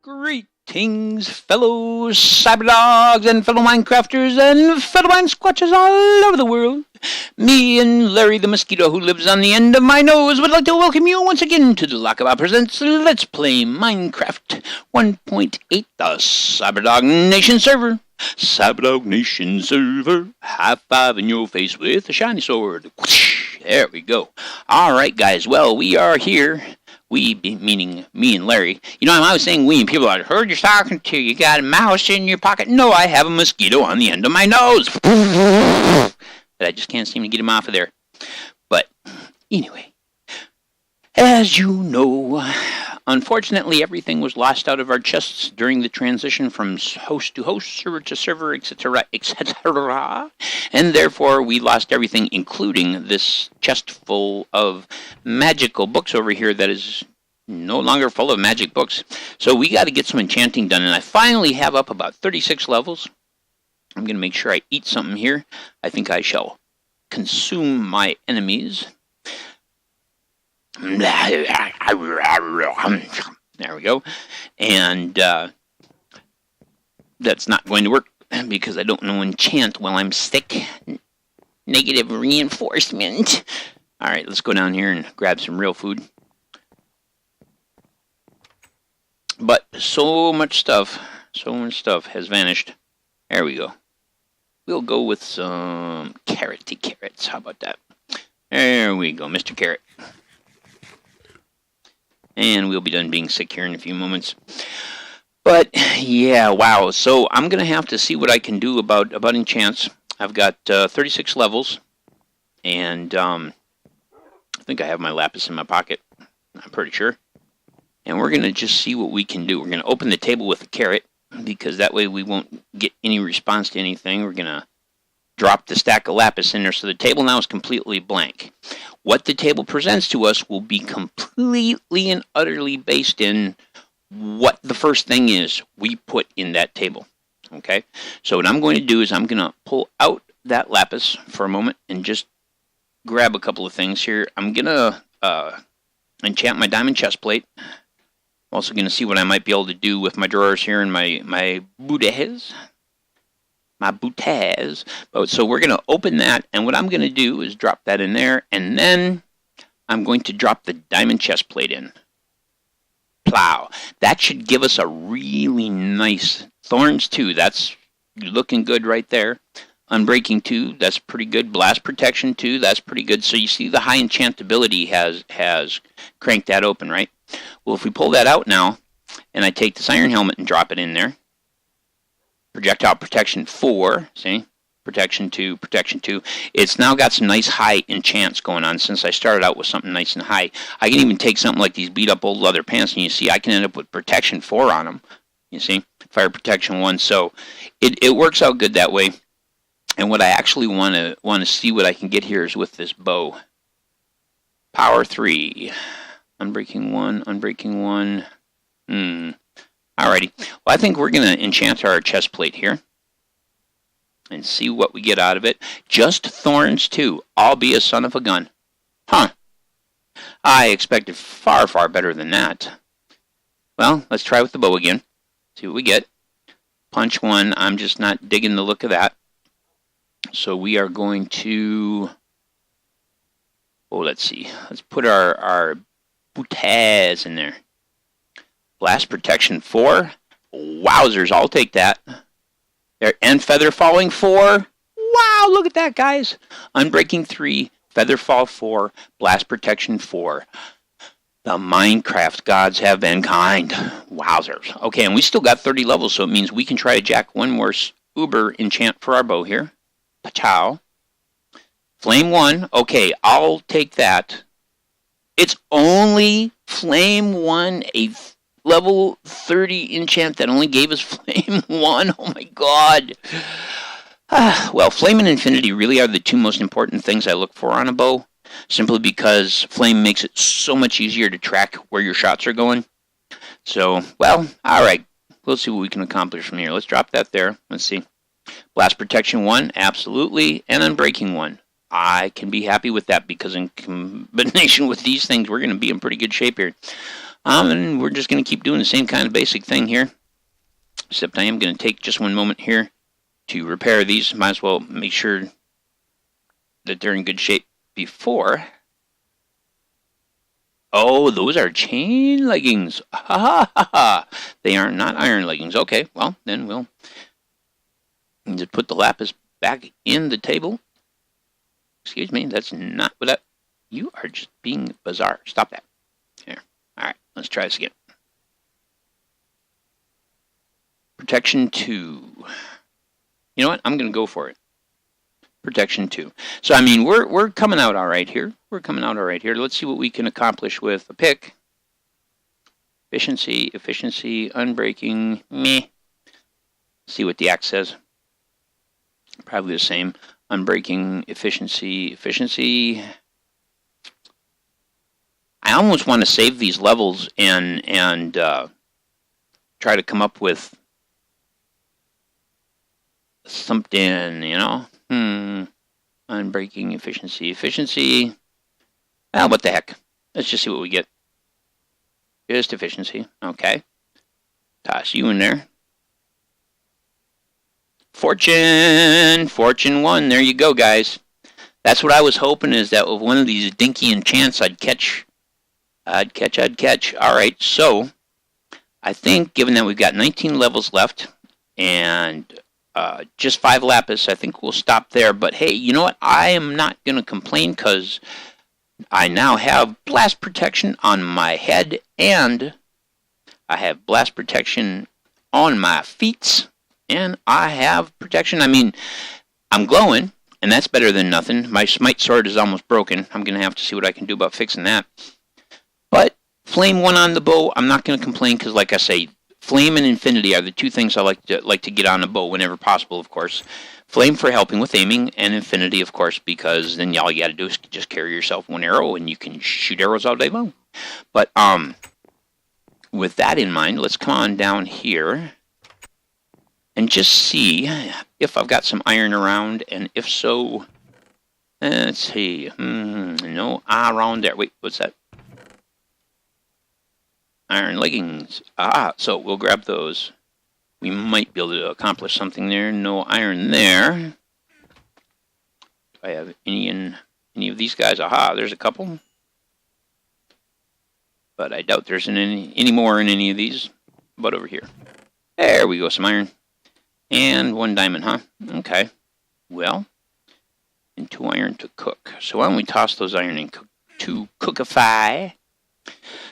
Greetings, fellow Cyberdogs and fellow Minecrafters and fellow Mine Squatches all over the world. Me and Larry the Mosquito, who lives on the end of my nose, would like to welcome you once again to the Lockabout Presents Let's Play Minecraft 1.8, the Cyberdog Nation server. Cyberdog Nation server. High five in your face with a shiny sword. There we go. Alright, guys. Well, we are here. We, meaning me and Larry. You know, I'm always saying we, and people are like, heard you're talking to. You got a mouse in your pocket. No, I have a mosquito on the end of my nose. But I just can't seem to get him off of there. But anyway, as you know, unfortunately, everything was lost out of our chests during the transition from host to host, server to server, etc., etc. And therefore, we lost everything, including this chest full of magical books over here that is no longer full of magic books. So we got to get some enchanting done. And I finally have up about 36 levels. I'm going to make sure I eat something here. I think I shall consume my enemies. There we go. And that's not going to work because I don't know enchant while I'm sick. Negative reinforcement. Alright, let's go down here and grab some real food. But so much stuff has vanished. There we go. We'll go with some carroty carrots. How about that? There we go, Mr. Carrot. And we'll be done being sick here in a few moments. But, yeah, wow. So I'm going to have to see what I can do about enchants. I've got 36 levels. And I think I have my lapis in my pocket. I'm pretty sure. And we're going to just see what we can do. We're going to open the table with a carrot, because that way we won't get any response to anything. We're going to drop the stack of lapis in there. So the table now is completely blank. What the table presents to us will be completely and utterly based in what the first thing is we put in that table. Okay? So what I'm going to do is I'm going to pull out that lapis for a moment and just grab a couple of things here. I'm going to enchant my diamond chest plate. I'm also going to see what I might be able to do with my drawers here and my bouteilles. My bouteilles. So we're going to open that, and what I'm going to do is drop that in there, and then I'm going to drop the diamond chest plate in. Plow. That should give us a really nice thorns 2. That's looking good right there. Unbreaking 2, that's pretty good. Blast protection 2, that's pretty good. So you see the high enchantability has cranked that open, right? Well, if we pull that out now, and I take this iron helmet and drop it in there, projectile protection 4, see? Protection 2, protection 2. It's now got some nice high enchants going on since I started out with something nice and high. I can even take something like these beat up old leather pants, and you see I can end up with protection 4 on them. You see? Fire protection 1. So it works out good that way. And what I actually want to see what I can get here is with this bow. Power 3. Unbreaking 1, unbreaking 1. Alrighty. Well, I think we're going to enchant our chest plate here. And see what we get out of it. Just thorns 2. I'll be a son of a gun. Huh. I expected far, far better than that. Well, let's try with the bow again. See what we get. Punch 1. I'm just not digging the look of that. So we are going to... Oh, let's see. Let's put our bouteilles in there. Blast protection 4. Wowzers, I'll take that. There, and feather falling 4. Wow, look at that, guys. Unbreaking 3, feather fall 4, blast protection 4. The Minecraft gods have been kind. Wowzers. Okay, and we still got 30 levels, so it means we can try to jack one more uber enchant for our bow here. Pachow. Flame 1. Okay, I'll take that. It's only Flame 1, a level 30 enchant that only gave us Flame 1. Oh my god. Well, flame and infinity really are the two most important things I look for on a bow, simply because flame makes it so much easier to track where your shots are going. So, well, alright. We'll see what we can accomplish from here. Let's drop that there. Let's see. Blast protection 1, absolutely. And unbreaking 1. I can be happy with that because in combination with these things, we're going to be in pretty good shape here. And we're just going to keep doing the same kind of basic thing here. Except I am going to take just one moment here to repair these. Might as well make sure that they're in good shape before. Oh, those are chain leggings. Ha ha ha ha. They are not iron leggings. Okay, well, then we'll just put the lapis back in the table. Excuse me, that's not what that... You are just being bizarre. Stop that. Here. Alright, let's try this again. Protection 2. You know what? I'm going to go for it. Protection 2. So, I mean, we're coming out all right here. We're coming out all right here. Let's see what we can accomplish with a pick. Efficiency, unbreaking, meh. See what the axe says. Probably the same. Unbreaking, efficiency. I almost want to save these levels and try to come up with something, you know? Unbreaking, efficiency. Well, what the heck? Let's just see what we get. Just efficiency. Okay. Toss you in there. Fortune 1. There you go, guys. That's what I was hoping, is that with one of these dinky enchants I'd catch. All right, so I think given that we've got 19 levels left and just 5 lapis, I think we'll stop there. But hey, you know what? I am not going to complain because I now have blast protection on my head and I have blast protection on my feet. And I have protection. I mean, I'm glowing, and that's better than nothing. My smite sword is almost broken. I'm going to have to see what I can do about fixing that. But flame 1 on the bow, I'm not going to complain because, like I say, flame and infinity are the two things I like to get on the bow whenever possible, of course. Flame for helping with aiming, and infinity, of course, because then all you got to do is just carry yourself one arrow, and you can shoot arrows all day long. But with that in mind, let's come on down here and just see if I've got some iron around, and if so, let's see. No around there. Wait, what's that? Iron leggings. So we'll grab those. We might be able to accomplish something there. No iron there. Do I have any in any of these guys? There's a couple. But I doubt there's any more in any of these. But over here. There we go, some iron. And 1 diamond, huh? Okay. Well, and 2 iron to cook. So why don't we toss those iron in to cookify?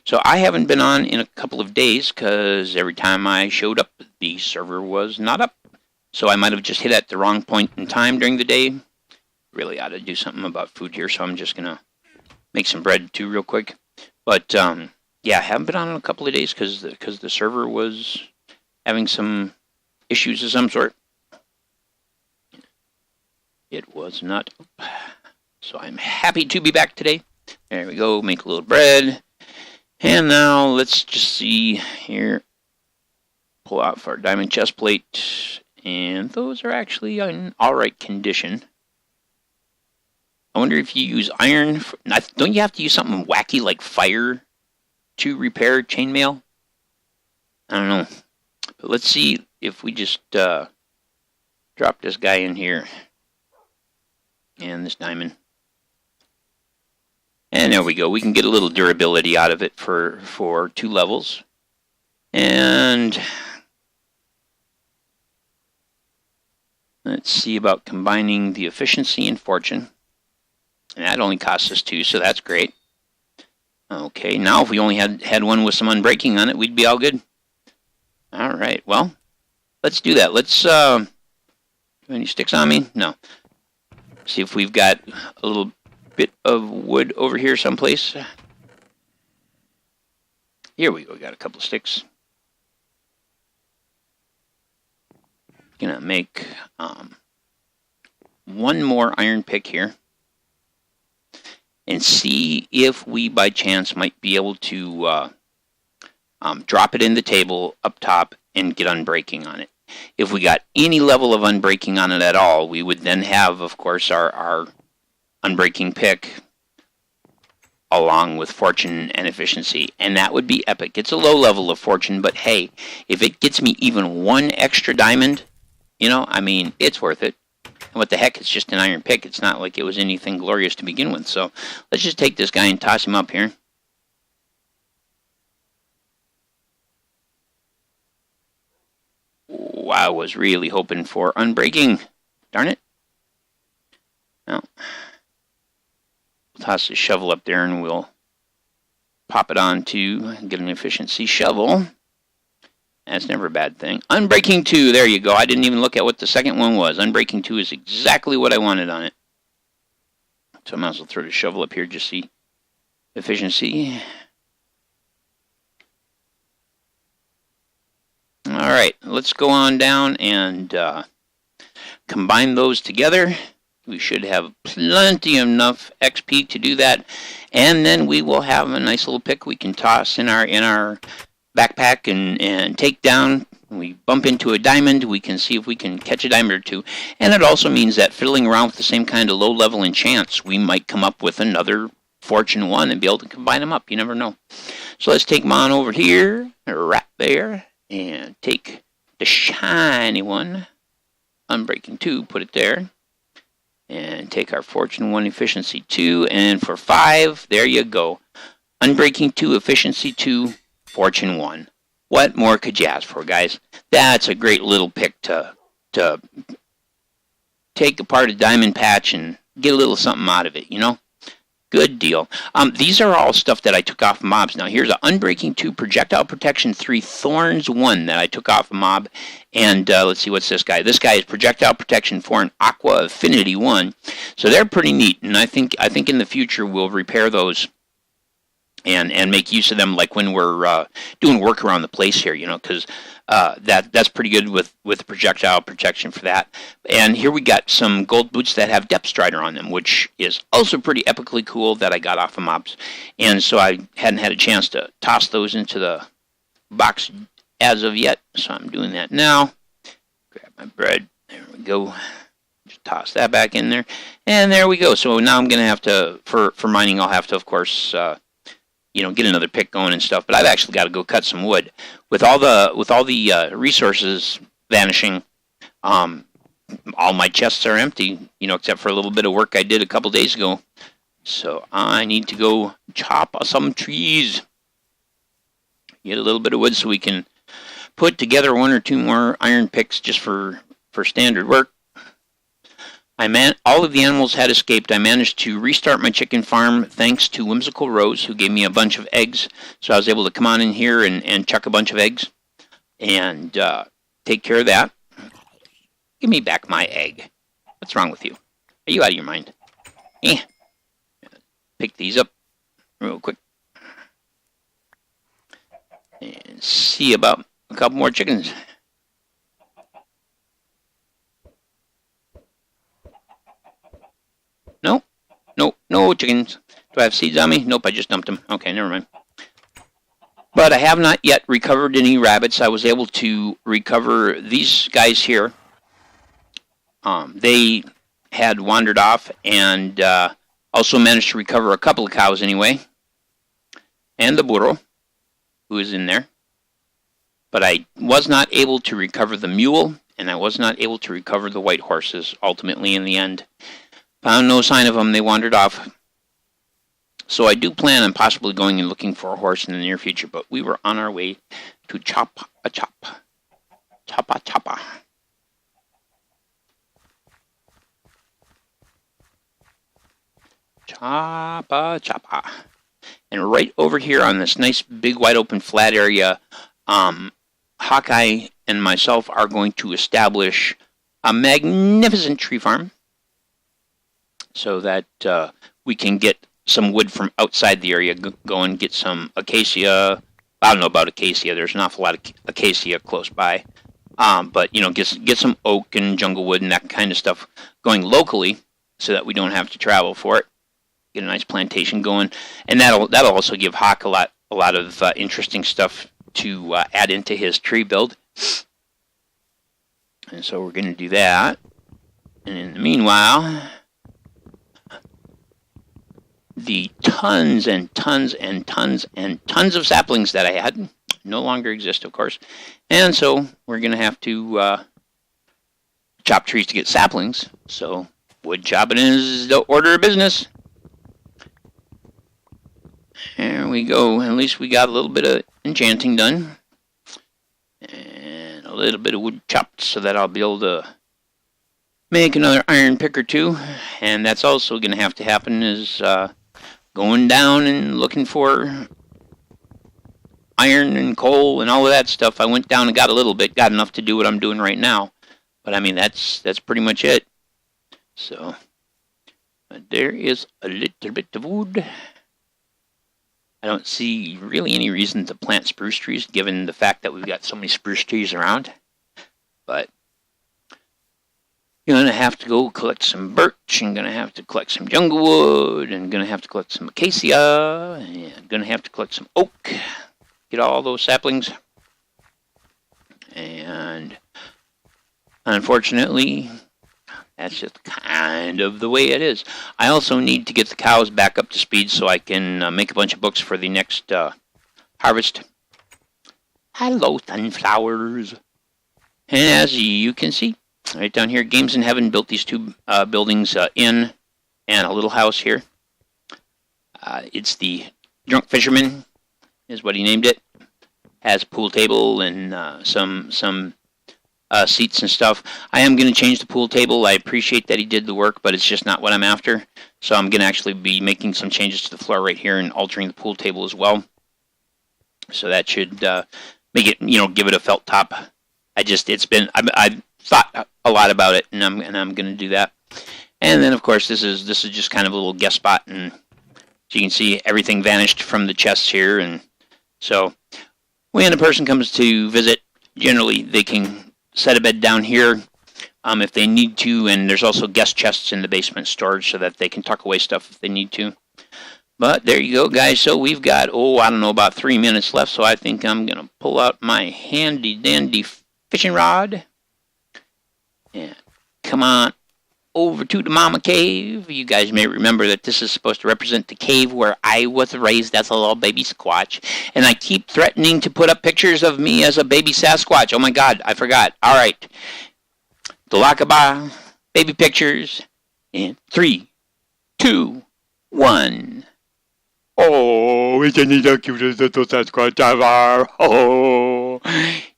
So I haven't been on in a couple of days because every time I showed up, the server was not up. So I might have just hit at the wrong point in time during the day. Really ought to do something about food here, so I'm just going to make some bread too real quick. But, yeah, I haven't been on in a couple of days because the server was having some issues of some sort. It was not up. So I'm happy to be back today. There we go, make a little bread. And now let's just see here. Pull out our diamond chest plate. And those are actually in alright condition. I wonder if you use iron. Don't you have to use something wacky like fire to repair chainmail? I don't know. But let's see if we just drop this guy in here. And this diamond. And there we go. We can get a little durability out of it for 2 levels. And let's see about combining the efficiency and fortune. And that only costs us 2, so that's great. Okay, now if we only had one with some unbreaking on it, we'd be all good. Alright, well, let's do that. Let's, any sticks on me? No. See if we've got a little bit of wood over here someplace. Here we go, got a couple of sticks. Gonna make one more iron pick here and see if we by chance might be able to drop it in the table up top and get unbreaking on it. If we got any level of unbreaking on it at all, we would then have, of course, our unbreaking pick along with fortune and efficiency, and that would be epic. It's a low level of fortune, but hey, if it gets me even one extra diamond, you know, I mean, it's worth it. And what the heck, it's just an iron pick. It's not like it was anything glorious to begin with. So let's just take this guy and toss him up here. Ooh, I was really hoping for unbreaking. Darn it. No. We'll toss the shovel up there and we'll pop it on to get an efficiency shovel. That's never a bad thing. Unbreaking 2, there you go. I didn't even look at what the second one was. Unbreaking 2 is exactly what I wanted on it. So I might as well throw the shovel up here, just see efficiency. Alright, let's go on down and combine those together. We should have plenty enough XP to do that. And then we will have a nice little pick we can toss in our backpack and take down. When we bump into a diamond, we can see if we can catch a diamond or two. And it also means that fiddling around with the same kind of low-level enchants, we might come up with another Fortune 1 and be able to combine them up. You never know. So let's take them on over here, right there, and take the shiny one, Unbreaking 2, put it there. And take our Fortune 1 Efficiency 2, and for 5, there you go. Unbreaking 2, Efficiency 2, Fortune 1. What more could you ask for, guys? That's a great little pick to take apart a diamond patch and get a little something out of it, you know? Good deal. These are all stuff that I took off mobs. Now, here's an Unbreaking 2, Projectile Protection 3, Thorns 1 that I took off a mob. And let's see, what's this guy? This guy is Projectile Protection 4 and Aqua Affinity 1. So they're pretty neat, and I think in the future we'll repair those and make use of them, like when we're doing work around the place here, you know, because that's pretty good with the projectile protection for that. And here we got some gold boots that have Depth Strider on them, which is also pretty epically cool, that I got off of mobs. And so I hadn't had a chance to toss those into the box as of yet, so I'm doing that now. Grab my bread. There we go. Just toss that back in there. And there we go. So now I'm going to have to, for mining, I'll have to, of course, you know, get another pick going and stuff. But I've actually got to go cut some wood. With all the resources vanishing, all my chests are empty, you know, except for a little bit of work I did a couple days ago. So I need to go chop some trees, get a little bit of wood so we can put together 1 or 2 more iron picks just for standard work. All of the animals had escaped. I managed to restart my chicken farm thanks to Whimsical Rose, who gave me a bunch of eggs. So I was able to come on in here and chuck a bunch of eggs and take care of that. Give me back my egg. What's wrong with you? Are you out of your mind? Pick these up real quick and see about a couple more chickens. No chickens. Do I have seeds on me? Nope, I just dumped them. Okay, never mind. But I have not yet recovered any rabbits. I was able to recover these guys here. They had wandered off, and also managed to recover a couple of cows anyway. And the burro, who is in there. But I was not able to recover the mule, and I was not able to recover the white horses, ultimately in the end. Found no sign of them. They wandered off. So I do plan on possibly going and looking for a horse in the near future, but we were on our way to chop a chop. Choppa choppa. Choppa choppa. And right over here on this nice big wide open flat area, Hawkeye and myself are going to establish a magnificent tree farm, so that we can get some wood from outside the area, go and get some acacia. I don't know about acacia. There's an awful lot of acacia close by. But get some oak and jungle wood and that kind of stuff going locally, so that we don't have to travel for it. Get a nice plantation going, and that'll also give Hawk a lot of interesting stuff to add into his tree build. And so we're going to do that. And in the meanwhile, the tons and tons and tons and tons of saplings that I had no longer exist, of course. And so we're going to have to chop trees to get saplings. So wood chopping is the order of business. There we go. At least we got a little bit of enchanting done. And a little bit of wood chopped so that I'll be able to make another iron pick or two. And that's also going to happen is going down and looking for iron and coal and all of that stuff. I went down and got a little bit, got enough to do what I'm doing right now. But I mean, that's pretty much it. So there is a little bit of wood. I don't see really any reason to plant spruce trees, given the fact that we've got so many spruce trees around. But you're going to have to go collect some birch, and going to have to collect some jungle wood, and going to have to collect some acacia, and going to have to collect some oak, get all those saplings. And unfortunately, that's just kind of the way it is. I also need to get the cows back up to speed so I can make a bunch of books for the next harvest. Hello, sunflowers. And as you can see, right down here, Games in Heaven built these two buildings, inn and a little house here. It's the Drunk Fisherman, is what he named it. Has a pool table and some seats and stuff. I am going to change the pool table. I appreciate that he did the work, but it's just not what I'm after. So I'm going to actually be making some changes to the floor right here and altering the pool table as well. So that should make it, give it a felt top. I've thought a lot about it, and I'm going to do that. And then, of course, this is just kind of a little guest spot, and as you can see, everything vanished from the chests here. And so when a person comes to visit, generally they can set a bed down here if they need to, and there's also guest chests in the basement storage so that they can tuck away stuff if they need to. But there you go, guys. So we've got, I don't know, about 3 minutes left, so I think I'm going to pull out my handy-dandy fishing rod and come on over to the Mama Cave. You guys may remember that this is supposed to represent the cave where I was raised as a little baby Squatch. And I keep threatening to put up pictures of me as a baby Sasquatch. Oh my God, I forgot. All right. The Lockaba baby pictures in 3, 2, 1. Oh, isn't he the cutest little Sasquatch ever? Oh,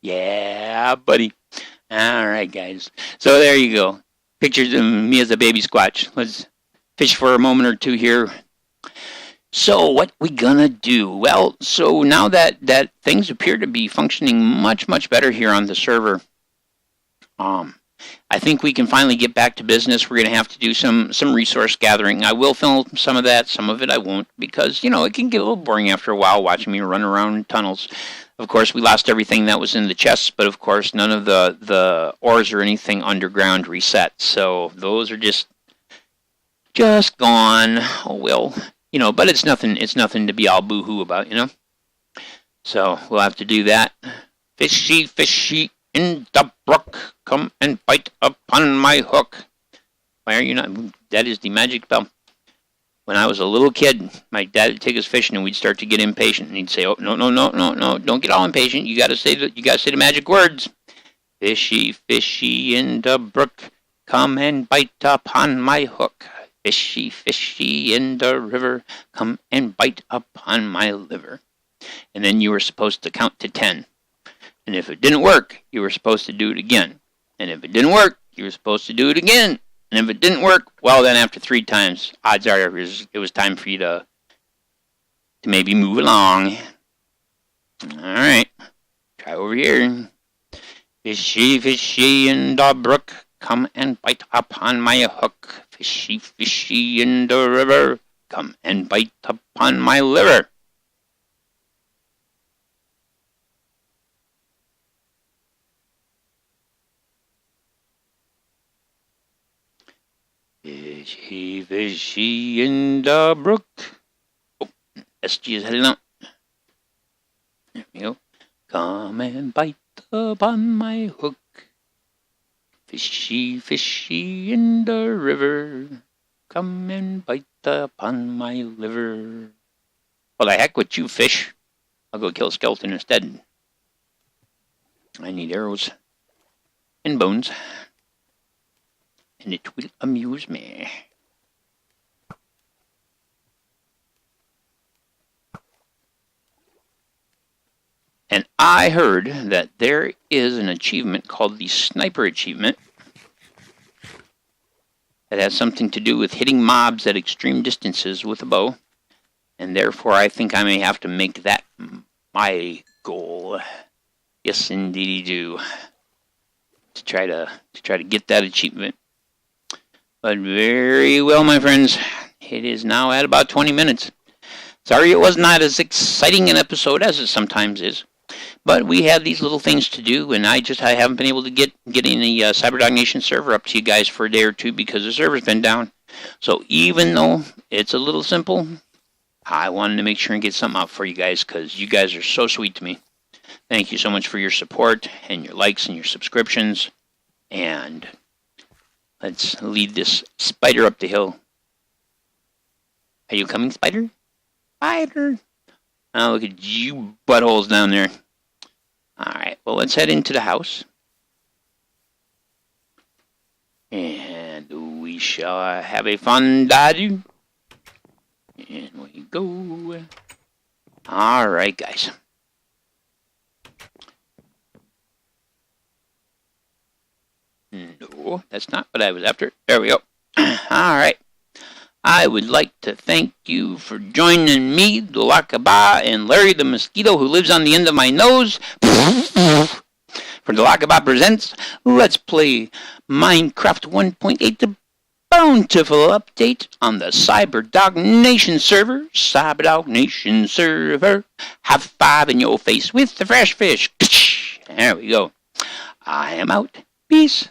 yeah, buddy. All right, guys. So there you go. Pictures of me as a baby Squatch. Let's fish for a moment or two here. So what we gonna do? Well, so now that things appear to be functioning much better here on the server, I think we can finally get back to business. We're gonna have to do some resource gathering. I will film some of that. Some of it I won't, because it can get a little boring after a while watching me run around in tunnels. Of course, we lost everything that was in the chests, but of course, none of the ores or anything underground reset. So those are just gone. Oh well, but it's nothing to be all boo-hoo about, So we'll have to do that. Fishy, fishy in the brook, come and bite upon my hook. Why are you not? That is the magic bell. When I was a little kid, my dad would take us fishing, and we'd start to get impatient, and he'd say, "Oh, no, don't get all impatient. You got to say the magic words. Fishy, fishy in the brook, come and bite upon my hook. Fishy, fishy in the river, come and bite upon my liver." And then you were supposed to count to 10. And if it didn't work, you were supposed to do it again. And if it didn't work, you were supposed to do it again. And if it didn't work, well, then after 3 times, odds are it was time for you to maybe move along. All right. Try over here. Fishy, fishy in the brook, come and bite upon my hook. Fishy, fishy in the river, come and bite upon my liver. Fishy, fishy in the brook. Oh, SG is heading out. There we go. Come and bite upon my hook. Fishy, fishy in the river. Come and bite upon my liver. Well, the heck with you, fish. I'll go kill a skeleton instead. I need arrows and bones. And it will amuse me. And I heard that there is an achievement called the Sniper Achievement that has something to do with hitting mobs at extreme distances with a bow. And therefore, I think I may have to make that my goal. Yes, indeed, do. To try to get that achievement. But very well, my friends. It is now at about 20 minutes. Sorry it was not as exciting an episode as it sometimes is. But we had these little things to do, and I haven't been able to get in the Cyberdog Nation server up to you guys for a day or two because the server's been down. So even though it's a little simple, I wanted to make sure and get something out for you guys because you guys are so sweet to me. Thank you so much for your support and your likes and your subscriptions. And let's lead this spider up the hill. Are you coming, spider? Spider! Oh, look at you buttholes down there. Alright, well, let's head into the house. And we shall have a fun dadu. And we go. Alright, guys. No, that's not what I was after. There we go. Alright. I would like to thank you for joining me, the Lakaba, and Larry the Mosquito, who lives on the end of my nose. For the Lakaba Presents, let's play Minecraft 1.8, the bountiful update on the Cyberdog Nation server. Cyberdog Nation server. Have five in your face with the fresh fish. There we go. I am out. Peace.